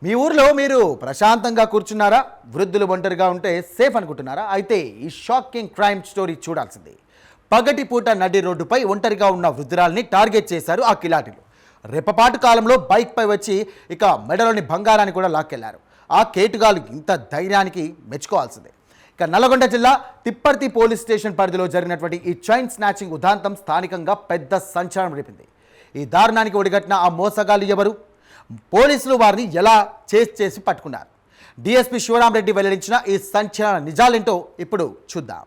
మీ ఊర్లో మీరు ప్రశాంతంగా కూర్చున్నారా? వృద్ధులు ఒంటరిగా ఉంటే సేఫ్ అనుకుంటున్నారా? అయితే ఈ షాకింగ్ క్రైమ్ స్టోరీ చూడాల్సిందే. పగటిపూట నడి రోడ్డుపై ఒంటరిగా ఉన్న వృద్ధురాల్ని టార్గెట్ చేశారు ఆ కిలాటీలు. రెప్పపాటు కాలంలో బైక్పై వచ్చి ఇక మెడలోని బంగారాన్ని కూడా లాక్కెళ్లారు. ఆ కేటుగాలు ఇంత ధైర్యానికి మెచ్చుకోవాల్సిందే. ఇక నల్గొండ జిల్లా తిప్పర్తి పోలీస్ స్టేషన్ పరిధిలో జరిగినటువంటి ఈ చైన్ స్నాచింగ్ ఉదాంతం స్థానికంగా పెద్ద సంచలనం రేపింది. ఈ దారుణానికి ఒడిగట్టిన ఆ మోసగాళ్ళు ఎవరు? పోలీసులు వారిని ఎలా చేసి పట్టుకున్నారు? డిఎస్పీ శివరామరెడ్డి వెల్లడించిన ఈ సంచలన నిజాలేంటో ఇప్పుడు చూద్దాం.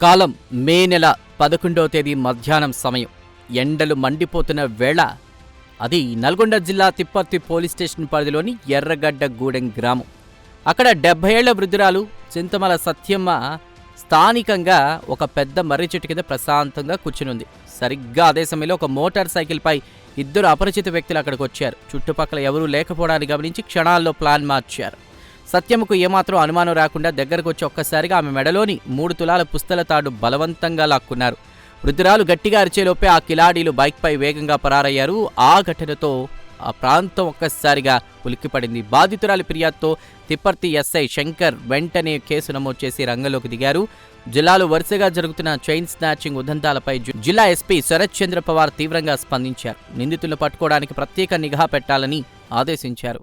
కాలం మే నెల 11వ తేదీ మధ్యాహ్నం సమయం. ఎండలు మండిపోతున్న వేళ అది నల్గొండ జిల్లా తిప్పర్తి పోలీస్ స్టేషన్ పరిధిలోని ఎర్రగడ్డగూడెం గ్రామం. అక్కడ 70 ఏళ్ల వృద్ధురాలు చింతమల సత్యమ్మ స్థానికంగా ఒక పెద్ద మర్రి చెట్టు కింద ప్రశాంతంగా కూర్చునుంది. సరిగ్గా అదే సమయంలో ఒక మోటార్ సైకిల్పై ఇద్దరు అపరిచిత వ్యక్తులు అక్కడికి వచ్చారు. చుట్టుపక్కల ఎవరూ లేకపోవడాన్ని గమనించి క్షణాల్లో ప్లాన్ మార్చారు. సత్యమ్మకు ఏమాత్రం అనుమానం రాకుండా దగ్గరకు వచ్చి ఒక్కసారిగా ఆమె మెడలోని 3 తులాల పుస్తల తాడు బలవంతంగా లాక్కున్నారు. వృద్ధురాలు గట్టిగా అరిచేలోపే ఆ కిలాడీలు బైక్పై వేగంగా పరారయ్యారు. ఆ ఘటనతో ఆ ప్రాంతం ఒక్కసారిగా ఉలిక్కిపడింది. బాధితురాలి ఫిర్యాదుతో తిప్పర్తి ఎస్ఐ శంకర్ వెంటనే కేసు నమోదు చేసి రంగంలోకి దిగారు. జిల్లాలో వరుసగా జరుగుతున్న చైన్ స్నాచింగ్ ఉదంతాలపై జిల్లా ఎస్పీ శరత్ చంద్ర పవార్ తీవ్రంగా స్పందించారు. నిందితులను పట్టుకోవడానికి ప్రత్యేక నిఘా పెట్టాలని ఆదేశించారు.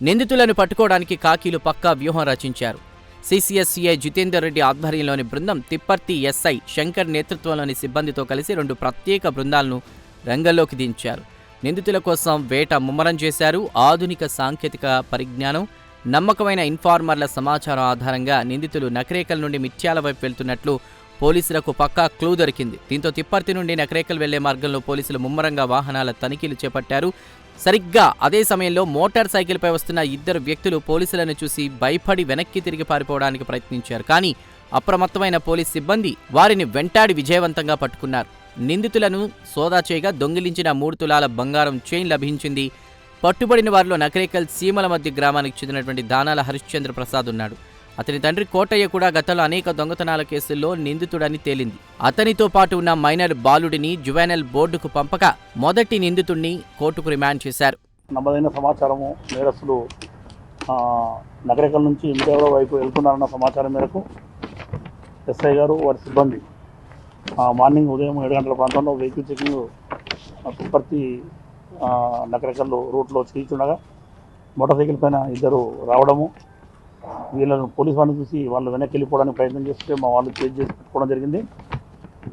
నిందితులను పట్టుకోవడానికి కాకీలు పక్కా వ్యూహం రచించారు. సిసిఎస్సిఐ జితేందర్ రెడ్డి ఆధ్వర్యంలోని బృందం తిప్పర్తి ఎస్ఐ శంకర్ నేతృత్వంలోని సిబ్బందితో కలిసి 2 ప్రత్యేక బృందాలను రంగంలోకి దించారు. నిందితుల కోసం వేట ముమ్మరం చేశారు. ఆధునిక సాంకేతిక పరిజ్ఞానం, నమ్మకమైన ఇన్ఫార్మర్ల సమాచారం ఆధారంగా నిందితులు నకరేకల్ నుండి మిథ్యాల వైపు వెళ్తున్నట్లు పోలీసులకు పక్కా క్లూ దొరికింది. దీంతో తిప్పర్తి నుండి నకరేకల్ వెళ్లే మార్గంలో పోలీసులు ముమ్మరంగా వాహనాల తనిఖీలు చేపట్టారు. సరిగ్గా అదే సమయంలో మోటార్ సైకిల్పై వస్తున్న 2 వ్యక్తులు పోలీసులను చూసి భయపడి వెనక్కి తిరిగి పారిపోవడానికి ప్రయత్నించారు. కానీ అప్రమత్తమైన పోలీస్ సిబ్బంది వారిని వెంటాడి విజయవంతంగా పట్టుకున్నారు. నిందితులను సోదా చేయగా దొంగిలించిన 3 తులాల బంగారం చైన్ లభించింది. పట్టుబడిన వారిలో నకరేకల్ సీమల మధ్య గ్రామానికి చెందినటువంటి దానాల హరిశ్చంద్ర ప్రసాద్ ఉన్నాడు. అతని తండ్రి కోటయ్య కూడా గతంలో అనేక దొంగతనాల కేసుల్లో నిందితుడని తేలింది. అతనితో పాటు ఉన్న మైనర్ బాలుడిని జువెనల్ బోర్డుకు పంపక మొదటి నిందితుడిని కోర్టుకు రిమాండ్ చేశారు. నమ్మదైన సమాచారము నేరస్తులు నగరేకల్ నుంచి ఇండియాలో వైపు వెళ్తున్నారన్న సమాచారం మేరకు ఎస్ఐ గారు వారి సిబ్బంది మార్నింగ్ ఉదయం 7 గంటల ప్రాంతంలో వెహికల్ చెకింగ్ తిప్పర్తి నగరేకల్ రూట్లో చేయించుండగా మోటార్ సైకిల్ పైన 2 రావడము, వీళ్ళను పోలీసు వాళ్ళని చూసి వాళ్ళు వెనక్కి వెళ్ళిపోవడానికి ప్రయత్నం చేస్తే మా వాళ్ళు చేజ్ చేసి పట్టుకోవడం జరిగింది.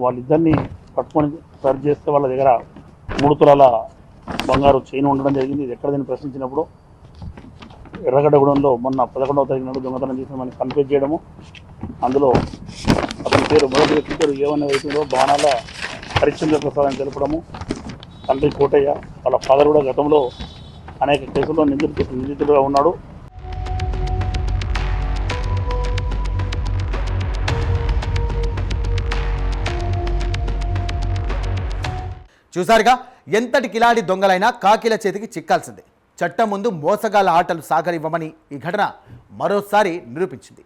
వాళ్ళిద్దరిని పట్టుకొని సర్చ్ చేస్తే వాళ్ళ దగ్గర 3 తులాల బంగారు చైన్ ఉండడం జరిగింది. ఇది ఎక్కడ దీన్ని ప్రశ్నించినప్పుడు ఎర్రగడ్డగూడెంలో మొన్న 11వ తారీఖు నాడు దొంగతనం చేసిన మనకి కన్ఫ్యూజ్ చేయడము, అందులో అతని పేరు మొదటి వ్యక్తి పేరు ఏమన్నా వ్యక్తిలో బాణాల హరిశ్చంద్ర ప్రసాద్ అని తెలపడము, తండ్రి కోటయ్య, వాళ్ళ ఫాదర్ కూడా గతంలో అనేక కేసుల్లో నిందితుడుగా ఉన్నాడు. చూసారుగా, ఎంతటి కిలాడి దొంగలైనా కాకిల చేతికి చిక్కాల్సిందే. చట్టం ముందు మోసగాళ్ళ ఆటలు సాగరివ్వమని ఈ ఘటన మరోసారి నిరూపించింది.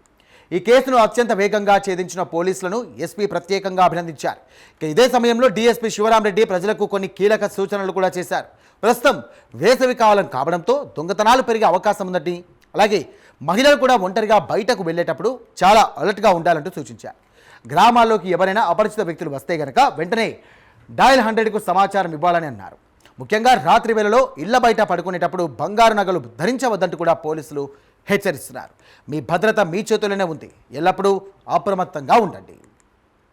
ఈ కేసును అత్యంత వేగంగా ఛేదించిన పోలీసులను ఎస్పీ ప్రత్యేకంగా అభినందించారు. ఇదే సమయంలో డిఎస్పీ శివరామరెడ్డి ప్రజలకు కొన్ని కీలక సూచనలు కూడా చేశారు. ప్రస్తుతం వేసవి కాలం కావడంతో దొంగతనాలు పెరిగే అవకాశం ఉందని, అలాగే మహిళలు కూడా ఒంటరిగా బయటకు వెళ్ళేటప్పుడు చాలా అలర్ట్గా ఉండాలంటూ సూచించారు. గ్రామాల్లోకి ఎవరైనా అపరిచిత వ్యక్తులు వస్తే గనక వెంటనే డయల్ 100కు సమాచారం ఇవ్వాలని అన్నారు. ముఖ్యంగా రాత్రి వేళలో ఇళ్ల బయట పడుకునేటప్పుడు బంగారు నగలు ధరించవద్దంటూ కూడా పోలీసులు హెచ్చరిస్తున్నారు. మీ భద్రత మీ చేతుల్లోనే ఉంది. ఎల్లప్పుడూ అప్రమత్తంగా ఉండండి.